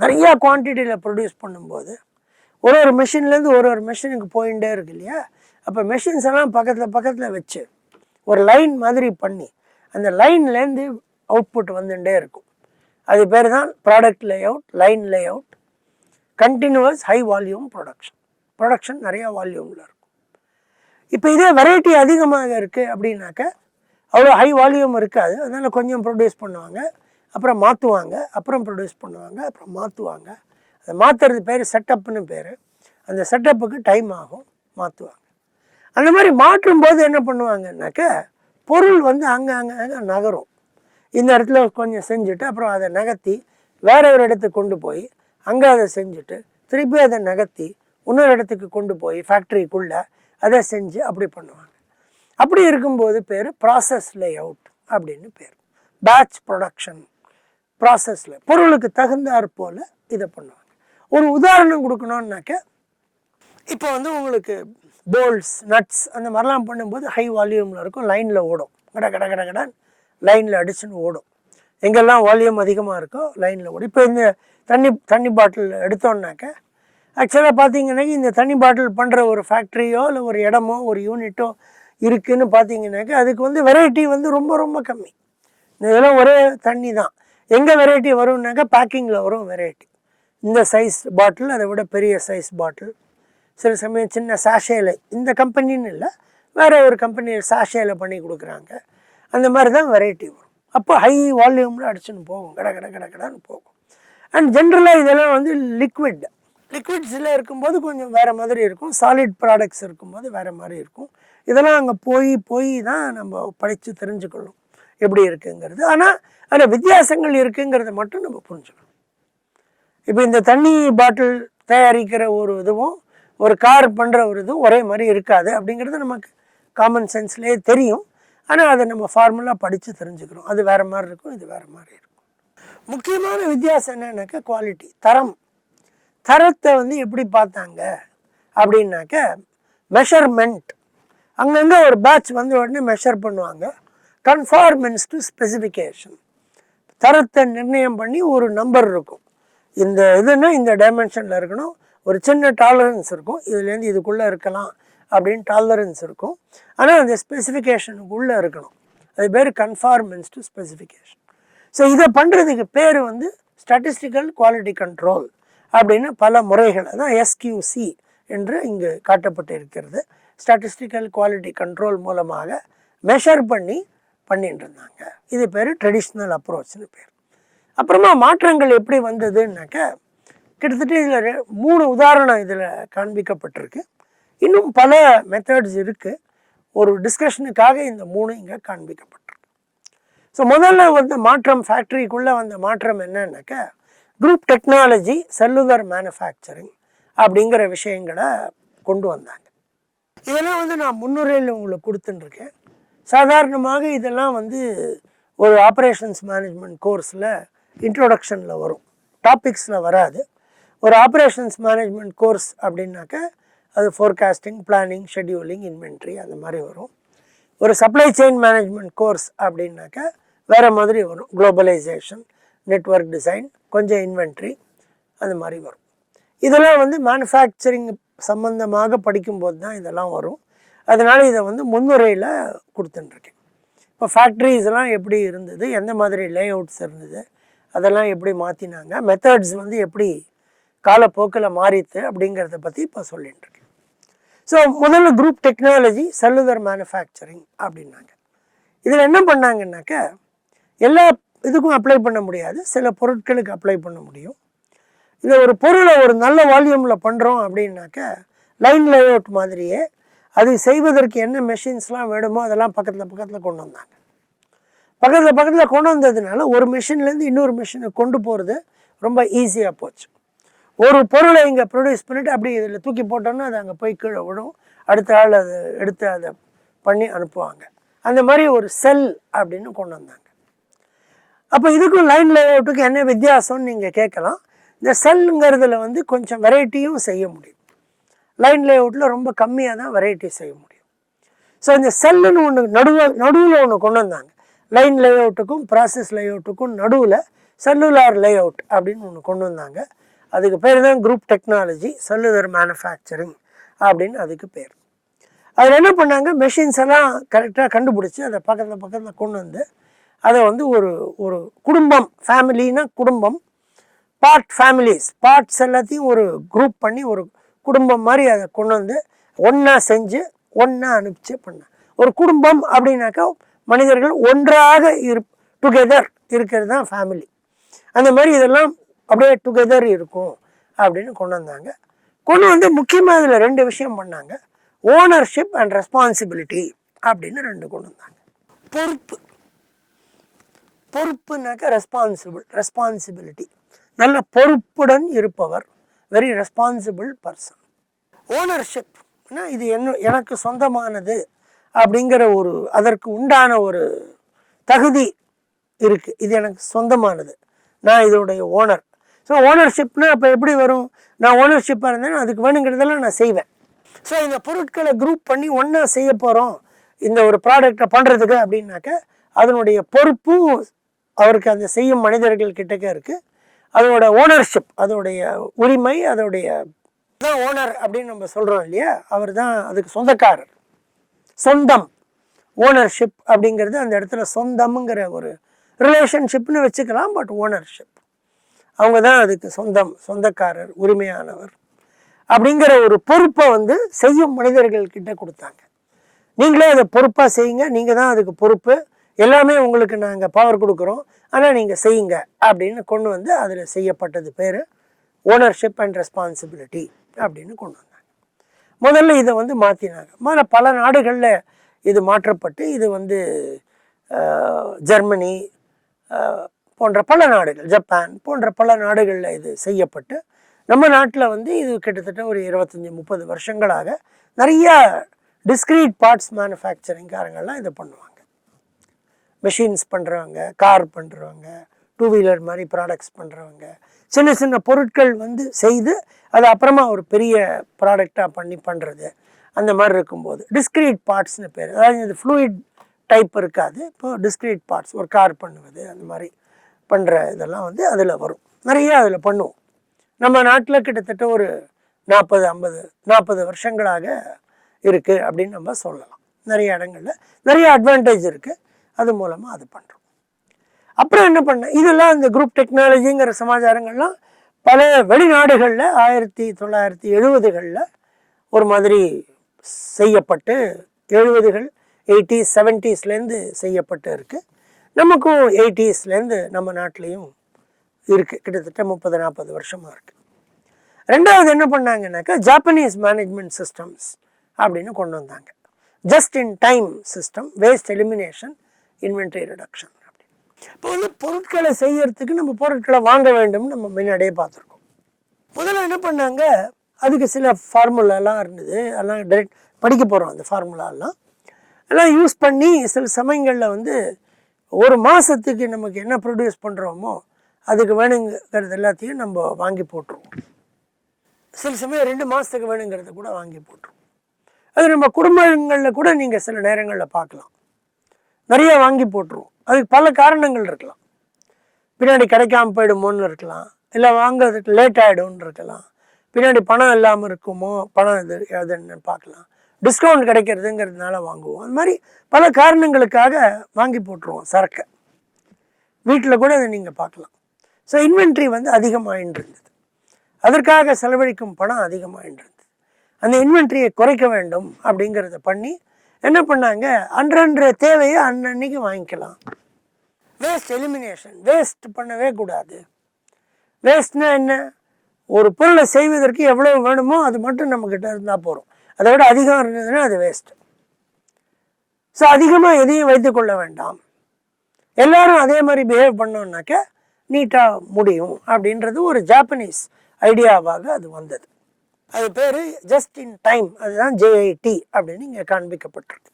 நிறையா குவான்டிட்டியில் ப்ரொடியூஸ் பண்ணும்போது ஒரு ஒரு மிஷின்லேருந்து ஒரு ஒரு மிஷினுக்கு போயிட்டே இருக்கு இல்லையா. அப்போ மிஷின்ஸ் எல்லாம் பக்கத்தில் வச்சு ஒரு லைன் மாதிரி பண்ணி அந்த லைன்லேருந்து அவுட்புட் வந்துட்டே இருக்கும். அது பேர் தான் product lay out, line lay out, continuous high volume production நிறையா வால்யூமில் இருக்கும். இப்போ இதே வெரைட்டி அதிகமாக இருக்குது அப்படின்னாக்க அவ்வளோ ஹை வால்யூம் இருக்காது, அதனால் கொஞ்சம் ப்ரொடியூஸ் பண்ணுவாங்க, அப்புறம் மாற்றுவாங்க, அப்புறம் ப்ரொடியூஸ் பண்ணுவாங்க, அப்புறம் மாற்றுவாங்க. அதை மாற்றுறது பேர் செட்டப்னு பேர். அந்த செட்டப்புக்கு டைம் ஆகும், மாற்றுவாங்க. அந்த மாதிரி மாற்றும்போது என்ன பண்ணுவாங்கன்னாக்க, பொருள் வந்து அங்கே நகரும். இந்த இடத்துல கொஞ்சம் செஞ்சுட்டு அப்புறம் அதை நகர்த்தி வேற ஒரு இடத்துக்கு கொண்டு போய் அங்கே அதை செஞ்சுட்டு திருப்பி அதை நகர்த்தி இன்னொரு இடத்துக்கு கொண்டு போய் ஃபேக்ட்ரிக்குள்ளே அதை செஞ்சு அப்படி பண்ணுவாங்க. அப்படி இருக்கும்போது பேர் ப்ராசஸ் லே அவுட் அப்படின்னு பேர். பேட்ச் ப்ரொடக்ஷன் ப்ராசஸில் பொருளுக்கு தகுந்தாற் போல் இதை பண்ணுவாங்க. ஒரு உதாரணம் கொடுக்கணுன்னாக்க, இப்போ வந்து உங்களுக்கு போல்ட்ஸ் நட்ஸ் அந்த மாதிரிலாம் பண்ணும்போது ஹை வால்யூமில் இருக்கும், லைனில் ஓடும், கட லைனில் அடிச்சுன்னு ஓடும். எங்கெல்லாம் வால்யூம் அதிகமாக இருக்கோ லைனில் ஓடும். இப்போ இந்த தண்ணி பாட்டில் எடுத்தோன்னாக்க, ஆக்சுவலாக பார்த்தீங்கன்னாக்கா இந்த தண்ணி பாட்டில் பண்ணுற ஒரு ஃபேக்ட்ரியோ இல்லை ஒரு இடமோ ஒரு யூனிட்டோ இருக்குதுன்னு பார்த்தீங்கன்னாக்கா அதுக்கு வந்து வெரைட்டி வந்து ரொம்ப ரொம்ப கம்மி. இதெல்லாம் ஒரே தண்ணி தான். எங்கே வெரைட்டி வரும்னாக்கா பேக்கிங்கில் வரும் வெரைட்டி. இந்த சைஸ் பாட்டில், அதை விட பெரிய சைஸ் பாட்டில், சில சமயம் சின்ன சாஷேல, இந்த கம்பெனின்னு இல்லை வேறு ஒரு கம்பெனி சாஷேல பண்ணி கொடுக்குறாங்க. அந்த மாதிரி தான் வெரைட்டி வரும். அப்போ ஹை வால்யூமில் அடிச்சுன்னு போகும், கடன்னு போகும். அண்ட் ஜென்ரலாக இதெல்லாம் வந்து லிக்விட்ஸில் இருக்கும்போது கொஞ்சம் வேறு மாதிரி இருக்கும், சாலிட் ப்ராடக்ட்ஸ் இருக்கும்போது வேறு மாதிரி இருக்கும். இதெல்லாம் அங்கே போய் தான் நம்ம படித்து தெரிஞ்சுக்கணும் எப்படி இருக்குங்கிறது. ஆனால் அதில் வித்தியாசங்கள் இருக்குங்கிறத மட்டும் நம்ம புரிஞ்சுக்கணும். இப்போ இந்த தண்ணி பாட்டில் தயாரிக்கிற ஒரு இதுவும் ஒரு கார் பண்ணுற ஒரு இதுவும் ஒரே மாதிரி இருக்காது அப்படிங்கிறது நமக்கு காமன் சென்ஸ்லேயே தெரியும். ஆனால் அதை நம்ம ஃபார்முலாக படித்து தெரிஞ்சுக்கிறோம். அது வேறு மாதிரி இருக்கும், இது வேறு மாதிரி இருக்கும். முக்கியமான வித்தியாசம் என்னன்னாக்கா குவாலிட்டி, தரத்தை வந்து எப்படி பார்த்தாங்க அப்படின்னாக்க மெஷர்மெண்ட். அங்கங்கே ஒரு பேட்ச் வந்து உடனே மெஷர் பண்ணுவாங்க. கன்ஃபார்மன்ஸ் டு ஸ்பெசிஃபிகேஷன், தரத்தை நிர்ணயம் பண்ணி ஒரு நம்பர் இருக்கும். இந்த இதுன்னா இந்த டைமென்ஷனில் இருக்கணும், ஒரு சின்ன டாலரன்ஸ் இருக்கும், இதுலேருந்து இதுக்குள்ளே இருக்கலாம் அப்படின்னு டாலரன்ஸ் இருக்கும். ஆனால் அந்த ஸ்பெசிஃபிகேஷனுக்குள்ளே இருக்கணும். அது பேர் கன்ஃபார்மன்ஸ் டு ஸ்பெசிஃபிகேஷன். ஸோ இதை பண்ணுறதுக்கு பேர் வந்து ஸ்டாட்டிஸ்டிக்கல் குவாலிட்டி கண்ட்ரோல் அப்படின்னு பல முறைகள், அதான் எஸ்கியூசி என்று இங்கு காட்டப்பட்டு இருக்கிறது. ஸ்டாட்டிஸ்டிக்கல் குவாலிட்டி கண்ட்ரோல் மூலமாக மெஷர் பண்ணிட்டு இருந்தாங்க. இது பேர் ட்ரெடிஷ்னல் அப்ரோச்னு பேர். அப்புறமா மாற்றங்கள் எப்படி வந்ததுன்னாக்க, கிட்டத்தட்ட இதில் 3 உதாரணம் இதில் காண்பிக்கப்பட்டிருக்கு. இன்னும் பல மெத்தட்ஸ் இருக்குது. ஒரு டிஸ்கஷனுக்காக இந்த 3 இங்கே காண்பிக்கப்பட்டிருக்கு. ஸோ முதல்ல வந்த மாற்றம், ஃபேக்ட்ரிக்குள்ளே வந்த மாற்றம் என்னன்னாக்கா, குரூப் டெக்னாலஜி, செல்லுலர் மேனுஃபேக்சரிங் அப்படிங்கிற விஷயங்களை கொண்டு வந்தாங்க. இதெல்லாம் வந்து நான் முன்னுரையில் உங்களுக்கு கொடுத்துட்டுருக்கேன். சாதாரணமாக இதெல்லாம் வந்து ஒரு ஆப்ரேஷன்ஸ் மேனேஜ்மெண்ட் கோர்ஸில் இன்ட்ரோடக்ஷனில் வரும், டாபிக்ஸில் வராது. ஒரு ஆப்ரேஷன்ஸ் மேனேஜ்மெண்ட் கோர்ஸ் அப்படின்னாக்க அது ஃபோர்காஸ்டிங், பிளானிங், ஷெட்யூலிங், இன்வென்ட்ரி அந்த மாதிரி வரும். ஒரு சப்ளை செயின் மேனேஜ்மெண்ட் கோர்ஸ் அப்படின்னாக்க வேறு மாதிரி வரும், குளோபலைசேஷன், நெட்வொர்க் டிசைன், கொஞ்சம் இன்வென்ட்ரி அந்த மாதிரி வரும். இதெல்லாம் வந்து மேனுஃபேக்சரிங் சம்பந்தமாக படிக்கும்போது தான் இதெல்லாம் வரும். அதனால் இதை வந்து முன்னுரையில் கொடுத்துட்டுருக்கேன். இப்போ ஃபேக்ட்ரிஸ்லாம் எப்படி இருந்தது, எந்த மாதிரி லே அவுட்ஸ் இருந்தது, அதெல்லாம் எப்படி மாற்றினாங்க, மெத்தட்ஸ் வந்து எப்படி காலப்போக்கில் மாறித்து அப்படிங்கிறத பற்றி இப்போ சொல்லிட்டுருக்கேன். ஸோ முதல்ல குரூப் டெக்னாலஜி, செல்லுலர் மேனுஃபேக்சரிங் அப்படின்னாங்க. இதில் என்ன பண்ணாங்கன்னாக்க, எல்லா இதுக்கும் அப்ளை பண்ண முடியாது, சில பொருட்களுக்கு அப்ளை பண்ண முடியும். இதை ஒரு பொருளை ஒரு நல்ல வால்யூமில் பண்ணுறோம் அப்படின்னாக்க லைன் லேஅவுட் மாதிரியே அது செய்வதற்கு என்ன மெஷின்ஸ்லாம் வேணுமோ அதெல்லாம் பக்கத்தில் கொண்டு வந்தாங்க. பக்கத்தில் கொண்டு வந்ததுனால ஒரு மிஷின்லேருந்து இன்னொரு மிஷினுக்கு கொண்டு போகிறது ரொம்ப ஈஸியாக போச்சு. ஒரு பொருளை இங்கே ப்ரொடியூஸ் பண்ணிவிட்டு அப்படி இதில் தூக்கி போட்டோன்னா அது அங்கே போய் கீழே விடும், அடுத்த ஆள் அதை எடுத்து அதை பண்ணி அனுப்புவாங்க. அந்த மாதிரி ஒரு செல் அப்படின்னு கொண்டு வந்தாங்க. அப்போ இதுக்கும் லைன் லேஅவுட்டுக்கு என்ன வித்தியாசம்னு நீங்கள் கேட்கலாம். இந்த செல்லுங்கிறதுல வந்து கொஞ்சம் வெரைட்டியும் செய்ய முடியும். லைன் லேஅவுட்டில் ரொம்ப கம்மியாக தான் வெரைட்டி செய்ய முடியும். ஸோ இந்த செல்லுன்னு ஒன்று நடுவில் ஒன்று கொண்டு வந்தாங்க. லைன் லேஅவுட்டுக்கும் ப்ராசஸ் லேஅவுட்டுக்கும் நடுவில் செல்லுலார் லேஅவுட் அப்படின்னு ஒன்று கொண்டு வந்தாங்க. அதுக்கு பேர் தான் குரூப் டெக்னாலஜி செல்லுலர் மேனுஃபேக்சரிங் அப்படின்னு அதுக்கு பேர். அதில் என்ன பண்ணாங்க, மெஷின்ஸ் எல்லாம் கரெக்டாக கண்டுபிடிச்சி அதை பக்கத்தில் கொண்டு வந்து அதை வந்து ஒரு குடும்பம், ஃபேமிலின்னா குடும்பம், ஃபேமிலிஸ் பார்ட்ஸ் எல்லாத்தையும் ஒரு குரூப் பண்ணி ஒரு குடும்பம் மாதிரி அதை கொண்டு வந்து ஒன்றா செஞ்சு ஒன்றா அனுப்பிச்சு பண்ண ஒரு குடும்பம் அப்படின்னாக்கா மனிதர்கள் ஒன்றாக டுகெதர் இருக்கிறது தான் ஃபேமிலி. அந்த மாதிரி இதெல்லாம் அப்படியே டுகெதர் இருக்கும் அப்படின்னு கொண்டு வந்தாங்க. கொண்டு வந்து முக்கியமாக இதில் 2 விஷயம் பண்ணாங்க. ஓனர்ஷிப் அண்ட் ரெஸ்பான்சிபிலிட்டி அப்படின்னு 2 கொண்டு வந்தாங்க. பொறுப்புனாக்கா ரெஸ்பான்சிபிலிட்டி, நல்ல பொறுப்புடன் இருப்பவர், வெரி ரெஸ்பான்சிபிள் பர்சன். ஓனர்ஷிப்னா இது எனக்கு சொந்தமானது அப்படிங்கிற அதற்கு உண்டான ஒரு தகுதி இருக்குது. இது எனக்கு சொந்தமானது, நான் இதோடைய ஓனர். ஸோ ஓனர்ஷிப்னா அப்போ எப்படி வரும், நான் ஓனர்ஷிப்பாக இருந்தேன்னா அதுக்கு வேணுங்கிறதெல்லாம் நான் செய்வேன். ஸோ இந்த பொருட்களை குரூப் பண்ணி ஒன்றா செய்ய போகிறோம் இந்த ஒரு ப்ராடக்டை பண்ணுறதுக்கு அப்படின்னாக்க அதனுடைய பொறுப்பும் அவருக்கு அந்த செய்யும் மனிதர்கள் கிட்டக்க இருக்குது. அதோட ஓனர்ஷிப், அதோடைய உரிமை, அதோடைய தான் ஓனர் அப்படின்னு நம்ம சொல்கிறோம் இல்லையா, அவர் தான் அதுக்கு சொந்தக்காரர். சொந்தம், ஓனர்ஷிப் அப்படிங்கிறது அந்த இடத்துல சொந்தம்ங்கிற ஒரு ரிலேஷன்ஷிப்னு வச்சுக்கலாம். பட் ஓனர்ஷிப், அவங்க தான் அதுக்கு சொந்தக்காரர், உரிமையானவர் அப்படிங்கிற ஒரு பொறுப்பை வந்து செய்யும் மனிதர்கள்கிட்ட கொடுத்தாங்க. நீங்களே அதை பொறுப்பாக செய்யுங்க, நீங்கள் தான் அதுக்கு பொறுப்பு, எல்லாமே உங்களுக்கு நாங்கள் பவர் கொடுக்குறோம், ஆனால் நீங்கள் செய்யுங்க அப்படின்னு கொண்டு வந்து அதில் செய்யப்பட்டது பேர் ஓனர்ஷிப் அண்ட் ரெஸ்பான்சிபிலிட்டி அப்படின்னு கொண்டு வந்தாங்க. முதல்ல இதை வந்து மாற்றினாங்க. பல நாடுகளில் இது மாற்றப்பட்டு இது வந்து ஜெர்மனி போன்ற பல நாடுகள், ஜப்பான் போன்ற பல நாடுகளில் இது செய்யப்பட்டு நம்ம நாட்டில் வந்து இது கிட்டத்தட்ட ஒரு 25-30 வருஷங்களாக நிறையா டிஸ்க்ரீட் பார்ட்ஸ் மேனுஃபேக்சரிங்காரங்கள்லாம் இதை பண்ணுவாங்க. மெஷின்ஸ் பண்ணுறவங்க, கார் பண்ணுறவங்க, 2 வீலர் மாதிரி ப்ராடக்ட்ஸ் பண்ணுறவங்க, சின்ன சின்ன பொருட்கள் வந்து செய்து அது அப்புறமா ஒரு பெரிய ப்ராடக்டாக பண்ணுறது, அந்த மாதிரி இருக்கும்போது டிஸ்க்ரீட் பார்ட்ஸ்னு பேர். அதாவது இது ஃப்ளூயிட் டைப் இருக்காது. இப்போது டிஸ்க்ரீட் பார்ட்ஸ், ஒரு கார் பண்ணுவது அந்த மாதிரி பண்ணுற இதெல்லாம் வந்து அதில் வரும். நிறையா அதில் பண்ணுவோம். நம்ம நாட்டில் கிட்டத்தட்ட ஒரு 40 வருஷங்களாக இருக்குது அப்படின்னு நம்ம சொல்லலாம். நிறைய இடங்களில் நிறைய அட்வான்டேஜ் இருக்குது, அது மூலமாக அது பண்ணுறோம். அப்புறம் என்ன பண்ண, இதெல்லாம் இந்த குரூப் டெக்னாலஜிங்கிற சமாச்சாரங்கள்லாம் பல வெளிநாடுகளில் 1970களில் ஒரு மாதிரி செய்யப்பட்டு 70கள் 80s 70ஸ்லேருந்து செய்யப்பட்டு இருக்குது. நமக்கும் 80ஸ்லேருந்து நம்ம நாட்டிலையும் இருக்குது. கிட்டத்தட்ட 30-40 வருஷமாக இருக்குது. ரெண்டாவது என்ன பண்ணாங்கன்னாக்கா ஜாப்பனீஸ் மேனேஜ்மெண்ட் சிஸ்டம்ஸ் அப்படின்னு கொண்டு வந்தாங்க. Just in time system, waste elimination, inventory reduction அப்படின்னு. இப்போ வந்து பொருட்களை செய்யறதுக்கு நம்ம பொருட்களை வாங்க வேண்டும் நம்ம முன்னாடியே பார்த்துருக்கோம். முதல்ல என்ன பண்ணாங்க, அதுக்கு சில ஃபார்முலாலாம் இருந்தது, அதெல்லாம் டைரெக்ட் படிக்க போகிறோம். அந்த ஃபார்முலாலாம் எல்லாம் யூஸ் பண்ணி சில சமயங்களில் வந்து ஒரு மாதத்துக்கு நமக்கு என்ன ப்ரொடியூஸ் பண்ணுறோமோ அதுக்கு வேணுங்கிறது எல்லாத்தையும் நம்ம வாங்கி போட்டுருவோம். சில சமயம் 2 மாதத்துக்கு வேணுங்கிறத கூட வாங்கி போட்டுருவோம். அது நம்ம குடும்பங்களில் கூட நீங்கள் சில நேரங்களில் பார்க்கலாம், நிறைய வாங்கி போட்டுருவோம். அதுக்கு பல காரணங்கள் இருக்கலாம். பின்னாடி கிடைக்காம போயிடுமோன்னு இருக்கலாம், இல்லை வாங்கிறதுக்கு லேட் ஆகிடும்னு இருக்கலாம், பின்னாடி பணம் இல்லாமல் இருக்குமோ, பணம் எதுன்னு பார்க்கலாம், டிஸ்கவுண்ட் கிடைக்கிறதுங்கிறதுனால வாங்குவோம். அது மாதிரி பல காரணங்களுக்காக வாங்கி போட்டுருவோம் சரக்கை. வீட்டில் கூட அதை நீங்கள் பார்க்கலாம். ஸோ இன்வென்ட்ரி வந்து அதிகமாகிட்டு இருந்தது, அதற்காக செலவழிக்கும் பணம் அதிகமாகிட்டு இருந்தது. அந்த இன்வென்ட்ரியை குறைக்க வேண்டும் அப்படிங்கிறத பண்ணி என்ன பண்ணாங்க, அன்றன்ற தேவையை அன்னன்னைக்கு வாங்கிக்கலாம். வேஸ்ட் எலிமினேஷன், வேஸ்ட் பண்ணவே கூடாது. வேஸ்ட்னா என்ன, ஒரு பொருளை செய்வதற்கு எவ்வளோ வேணுமோ அது மட்டும் நம்மக்கிட்ட இருந்தால் போகிறோம். அதை விட அதிகம் இருந்ததுன்னா அது வேஸ்ட்டு. ஸோ அதிகமாக எதையும் வைத்துக்கொள்ள வேண்டாம், எல்லாரும் அதே மாதிரி பிஹேவ் பண்ணோம்னாக்க நீட்டாக முடியும் அப்படின்றது ஒரு ஜாப்பனீஸ் ஐடியாவாக அது வந்தது. அது பேர் ஜஸ்ட் இன் டைம், அதுதான் ஜேஐடி அப்படின்னு இங்கே காண்பிக்கப்பட்டிருக்கு.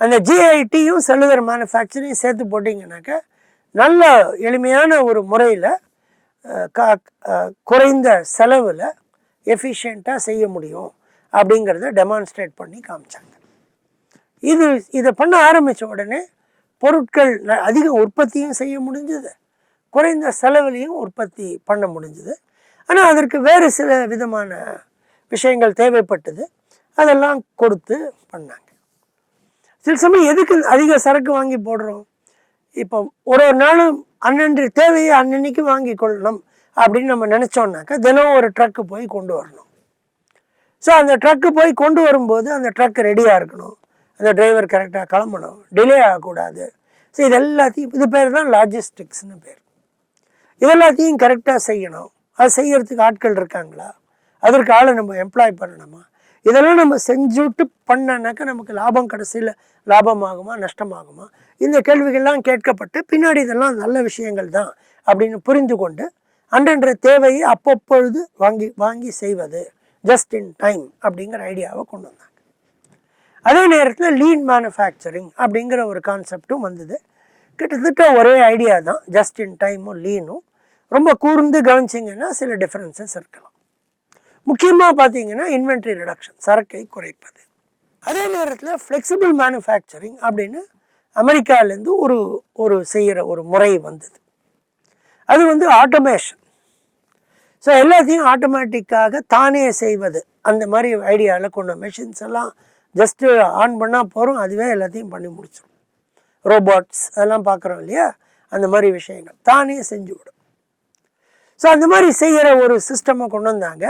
அந்த ஜேஐடியும் செல்லுலர் மேனுஃபேக்சரையும் சேர்த்து போட்டிங்கனாக்க நல்ல எளிமையான ஒரு முறையில் குறைந்த செலவில் எஃபிஷியண்ட்டாக செய்ய முடியும் அப்படிங்கிறத டெமான்ஸ்ட்ரேட் பண்ணி காமிச்சாங்க. இதை பண்ண ஆரம்பித்த உடனே பொருட்கள் அதிக உற்பத்தியும் செய்ய முடிஞ்சது, குறைந்த செலவுலையும் உற்பத்தி பண்ண முடிஞ்சது. ஆனால் அதற்கு வேறு சில விதமான விஷயங்கள் தேவைப்பட்டது, அதெல்லாம் கொடுத்து பண்ணாங்க. சில சமயம் எதுக்கு அதிக சரக்கு வாங்கி போடுறோம்? இப்போ ஒரு நாளும் அன்னன்று தேவையை அன்னன்னைக்கு வாங்கி கொள்ளணும் அப்படின்னு நம்ம நினச்சோம்னாக்கா தினம் ஒரு ட்ரக்கு போய் கொண்டு வரணும். ஸோ அந்த ட்ரக்கு போய் கொண்டு வரும்போது அந்த ட்ரக் ரெடியாக இருக்கணும், அந்த டிரைவர் கரெக்டாக கிளம்பணும், டிலே ஆகக்கூடாது. ஸோ இது எல்லாத்தையும், இது பேர் தான் லாஜிஸ்டிக்ஸ்னு பேர். இதெல்லாத்தையும் கரெக்டாக செய்யணும். அது செய்யறதுக்கு ஆட்கள் இருக்காங்களா, அதற்கு ஆளை நம்ம எம்ப்ளாய் பண்ணணுமா, இதெல்லாம் நம்ம செஞ்சுட்டு பண்ணனாக்கா நமக்கு லாபம் கடைசியில் லாபமாகுமா நஷ்டமாகுமா, இந்த கேள்விகள்லாம் கேட்கப்பட்டு பின்னாடி இதெல்லாம் நல்ல விஷயங்கள் தான் அப்படின்னு புரிந்து கொண்டு அன்றன்ற தேவையை அப்பப்பொழுது வாங்கி செய்வது, ஜஸ்ட் இன் டைம் அப்படிங்கிற ஐடியாவை கொண்டு வந்தாங்க. அதே நேரத்தில் லீன் மேனுஃபேக்சரிங் அப்படிங்கிற ஒரு கான்செப்டும் வந்தது. கிட்டத்தட்ட ஒரே ஐடியா தான், ஜஸ்ட் இன் டைமும் லீனும். ரொம்ப கூர்ந்து கவனிச்சிங்கன்னா சில டிஃப்ரென்சஸ் இருக்கலாம். முக்கியமாக பார்த்தீங்கன்னா இன்வென்ட்ரி ரிடக்ஷன், சரக்கை குறைப்பது. அதே நேரத்தில் ஃப்ளெக்சிபிள் மேனுஃபேக்சரிங் அப்படின்னு அமெரிக்காவிலேருந்து ஒரு செய்கிற ஒரு முறை வந்தது. அது வந்து ஆட்டோமேஷன். ஸோ எல்லாத்தையும் ஆட்டோமேட்டிக்காக தானே செய்வது, அந்த மாதிரி ஐடியாவில் கொண்ட மெஷின்ஸ் எல்லாம் ஜஸ்ட்டு ஆன் பண்ணால் போகிறோம், அதுவே எல்லாத்தையும் பண்ணி முடிச்சிடும். ரோபோட்ஸ் அதெல்லாம் பார்க்குறோம் இல்லையா, அந்த மாதிரி விஷயங்கள் தானே செஞ்சு விடும். ஸோ அந்த மாதிரி செய்கிற ஒரு சிஸ்டமை கொண்டு வந்தாங்க.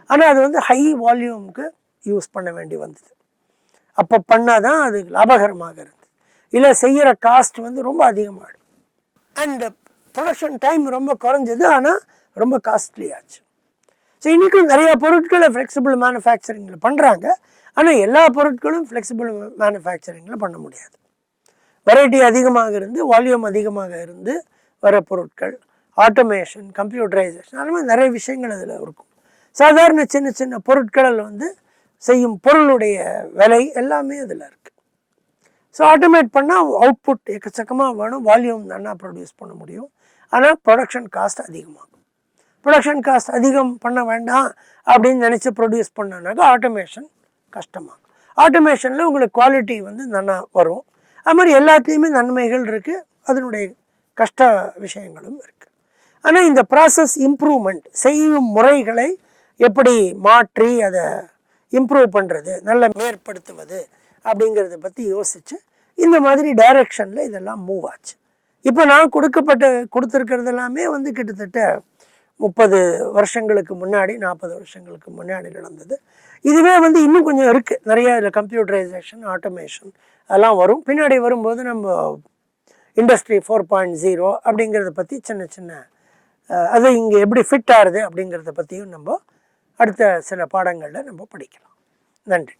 ஆனால் அது வந்து ஹை வால்யூமுக்கு யூஸ் பண்ண வேண்டி வந்தது. அப்போ பண்ணால் தான் அது லாபகரமாக இருந்தது, இல்லை செய்கிற காஸ்ட் வந்து ரொம்ப அதிகமாகிடும். அண்ட் ப்ரொடக்ஷன் டைம் ரொம்ப குறைஞ்சது, ஆனால் ரொம்ப காஸ்ட்லி ஆச்சு. ஸோ இன்றைக்கும் நிறையா பொருட்களை ஃப்ளெக்சிபிள் மேனுஃபேக்சரிங்கில் பண்ணுறாங்க. ஆனால் எல்லா பொருட்களும் ஃப்ளெக்சிபிள் மேனுஃபேக்சரிங்கில் பண்ண முடியாது. வெரைட்டி அதிகமாக இருந்து வால்யூம் அதிகமாக இருந்து வர பொருட்கள், ஆட்டோமேஷன், கம்ப்யூட்டரைசேஷன், அந்த மாதிரி நிறைய விஷயங்கள் அதில் இருக்கும். சாதாரண சின்ன சின்ன பொருட்களில் வந்து செய்யும் பொருளுடைய விலை எல்லாமே அதில் இருக்குது. ஸோ ஆட்டோமேட் பண்ணால் அவுட்புட் எக்கச்சக்கமாக வேணும், வால்யூம் நல்லா ப்ரொடியூஸ் பண்ண முடியும். ஆனால் ப்ரொடக்ஷன் காஸ்ட் அதிகமாகும். ப்ரொடக்ஷன் காஸ்ட் அதிகம் பண்ண வேண்டாம் அப்படின்னு நினச்சி ப்ரொடியூஸ் பண்ணனாக்கா ஆட்டோமேஷன் கஷ்டமாகும். ஆட்டோமேஷனில் உங்களுக்கு குவாலிட்டி வந்து நல்லா வரும். அது மாதிரி எல்லாத்துலேயுமே நன்மைகள் இருக்குது, அதனுடைய கஷ்ட விஷயங்களும் இருக்குது. ஆனால் இந்த ப்ராசஸ் இம்ப்ரூவ்மெண்ட், செய்யும் முறைகளை எப்படி மாற்றி அதை இம்ப்ரூவ் பண்ணுறது, நல்ல மேற்படுத்துவது அப்படிங்கிறத பற்றி யோசித்து இந்த மாதிரி டைரக்ஷனில் இதெல்லாம் மூவ் ஆச்சு. இப்போ நான் கொடுத்துருக்கிறது எல்லாமே வந்து கிட்டத்தட்ட 30 வருஷங்களுக்கு முன்னாடி, 40 வருஷங்களுக்கு முன்னாடி நடந்தது. இதுவே வந்து இன்னும் கொஞ்சம் இருக்குது, நிறையா இதில் கம்ப்யூட்டரைசேஷன், ஆட்டோமேஷன் அதெல்லாம் வரும். பின்னாடி வரும்போது நம்ம இண்டஸ்ட்ரி 4.0 அப்படிங்கிறத பற்றி சின்ன சின்ன அது இங்கே எப்படி ஃபிட் ஆகுது அப்படிங்கிறத பற்றியும் நம்ம அடுத்த சில பாடங்களில் நம்ம படிக்கலாம். நன்றி.